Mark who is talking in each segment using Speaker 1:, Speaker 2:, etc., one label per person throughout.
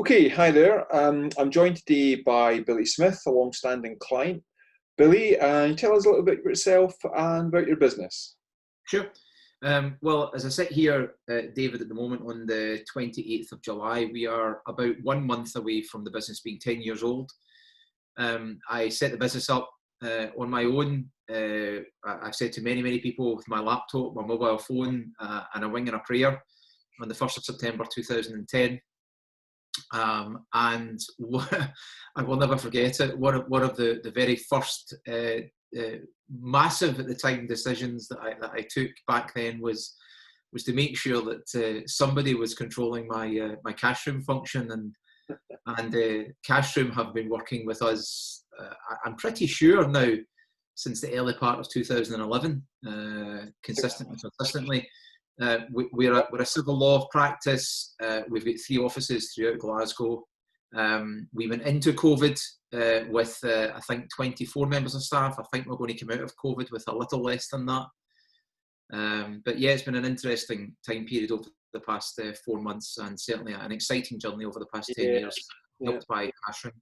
Speaker 1: Okay, hi there. I'm joined today by Billy Smith, a long-standing client. Billy, tell us a little bit about yourself and about your business.
Speaker 2: Sure. Well, as I sit here, David, at the moment on the 28th of July, we are about 1 month away from the business being 10 years old. I set the business up on my own. I've said to many people with my laptop, my mobile phone, and a wing and a prayer on the 1st of September 2010. And I will never forget it. One of the very first massive at the time decisions that I took back then was to make sure that somebody was controlling my Cashroom function, and Cashroom have been working with us. I'm pretty sure now since the early part of 2011, consistently. We're a civil law practice. We've got 3 offices throughout Glasgow. We went into COVID with, I think, 24 members of staff. I think we're going to come out of COVID with a little less than that. But yeah, it's been an interesting time period over the past 4 months, and certainly an exciting journey over the past 10 years, helped by Cashroom.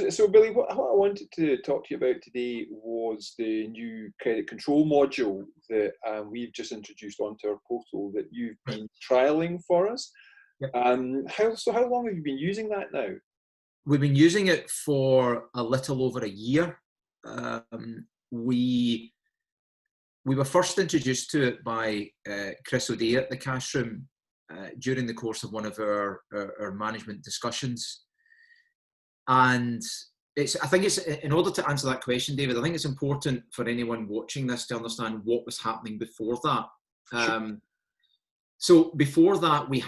Speaker 1: So, Billy, what I wanted to talk to you about today was the new credit control module that we've just introduced onto our portal that you've been trialing for us.
Speaker 2: Yep.
Speaker 1: How long have you been using that now?
Speaker 2: We've been using it for a little over a year. We were first introduced to it by Chris O'Day at the Cashroom during the course of one of our management discussions. And I think it's, in order to answer that question, David, I think it's important for anyone watching this to understand what was happening before that.
Speaker 1: Sure.
Speaker 2: So before that, we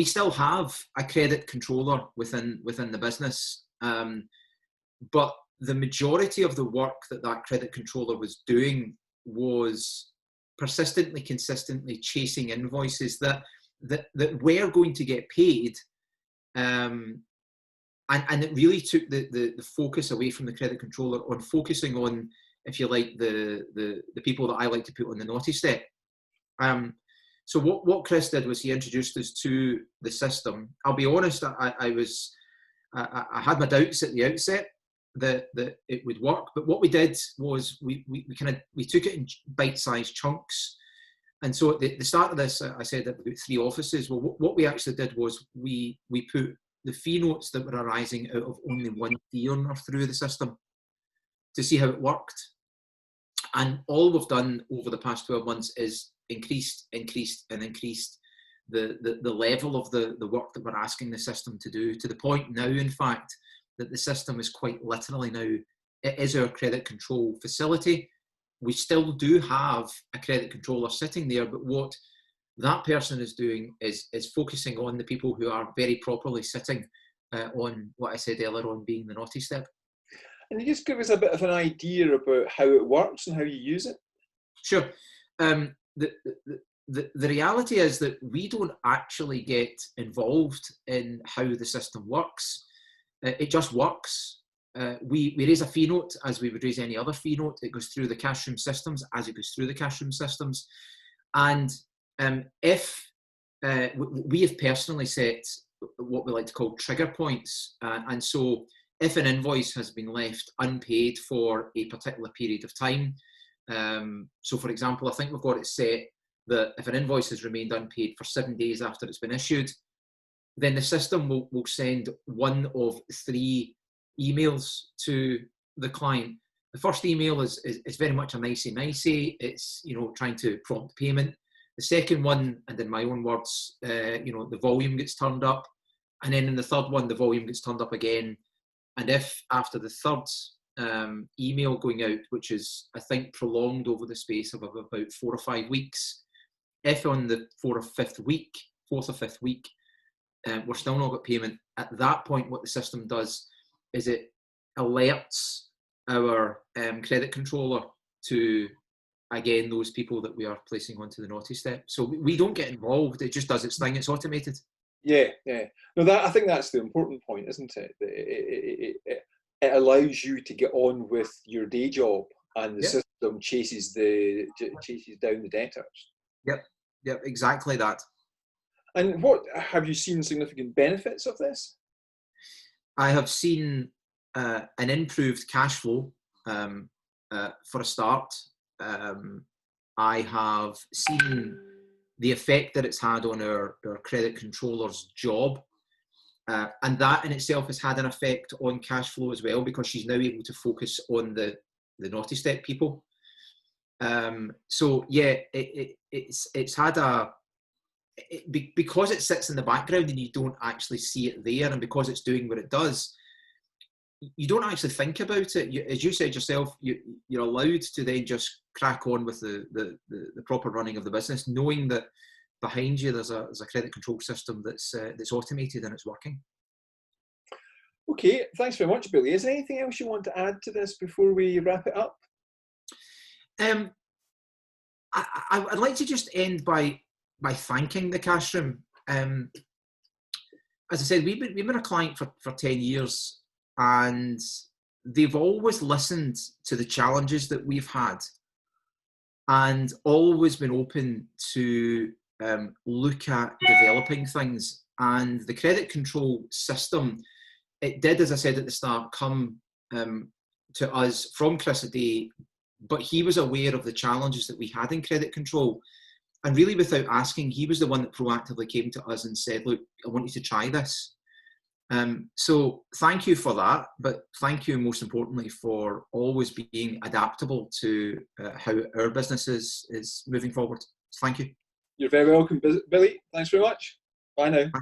Speaker 2: still have a credit controller within the business, but the majority of the work that credit controller was doing was consistently chasing invoices that were going to get paid. And it really took the focus away from the credit controller on focusing on, if you like, the people that I like to put on the naughty step. So what Chris did was he introduced us to the system. I'll be honest, I had my doubts at the outset that it would work, but what we did was we took it in bite-sized chunks. And so at the start of this, I said that we've got 3 offices. Well, what we actually did was we put the fee notes that were arising out of only 1 fee earner through the system to see how it worked. And all we've done over the past 12 months is increased the level of the work that we're asking the system to do, to the point now, in fact, that the system is quite literally now, it is our credit control facility. We still do have a credit controller sitting there, but what that person is doing is focusing on the people who are very properly sitting on what I said earlier on being the naughty step.
Speaker 1: And you just give us a bit of an idea about how it works and how you use it?
Speaker 2: Sure. The reality is that we don't actually get involved in how the system works. It just works. We raise a fee note as we would raise any other fee note. It goes through the Cashroom systems as it goes through the Cashroom systems. And if we have personally set what we like to call trigger points, and so if an invoice has been left unpaid for a particular period of time, so for example, I think we've got it set that if an invoice has remained unpaid for 7 days after it's been issued, then the system will send one of 3 emails to the client. The first email is very much a nicey. It's, trying to prompt payment. The second one, and in my own words, the volume gets turned up. And then in the third one, the volume gets turned up again. And if after the third email going out, which is, I think, prolonged over the space of about 4 or 5 weeks, if on the 4th or 5th week, we're still not got payment, at that point, what the system does is it alerts our credit controller to, again, those people that we are placing onto the naughty step. So we don't get involved. It just does its thing. It's automated.
Speaker 1: Yeah. No, I think that's the important point, isn't it? It allows you to get on with your day job, and the system chases down the debtors.
Speaker 2: Yep, exactly that.
Speaker 1: And what have you seen significant benefits of this?
Speaker 2: I have seen an improved cash flow for a start. I have seen the effect that it's had on our credit controller's job. And that in itself has had an effect on cash flow as well, because she's now able to focus on the naughty step people. So yeah, it's had because it sits in the background and you don't actually see it there, and because it's doing what it does, you don't actually think about it. As you said yourself, you're allowed to then just crack on with the proper running of the business, knowing that behind you there's a credit control system that's automated and it's working.
Speaker 1: Okay, thanks very much, Billy. Is there anything else you want to add to this before we wrap it up?
Speaker 2: I'd like to just end by thanking the Cashroom. As I said, we've been a client for 10 years, and they've always listened to the challenges that we've had and always been open to look at developing things. And the credit control system, it did, as I said at the start, come to us from Chris O'Day, but he was aware of the challenges that we had in credit control. And really, without asking, he was the one that proactively came to us and said, look, I want you to try this. So thank you for that, but thank you most importantly for always being adaptable to how our business is moving forward. Thank you.
Speaker 1: You're very welcome, Billy. Thanks very much. Bye now. Bye.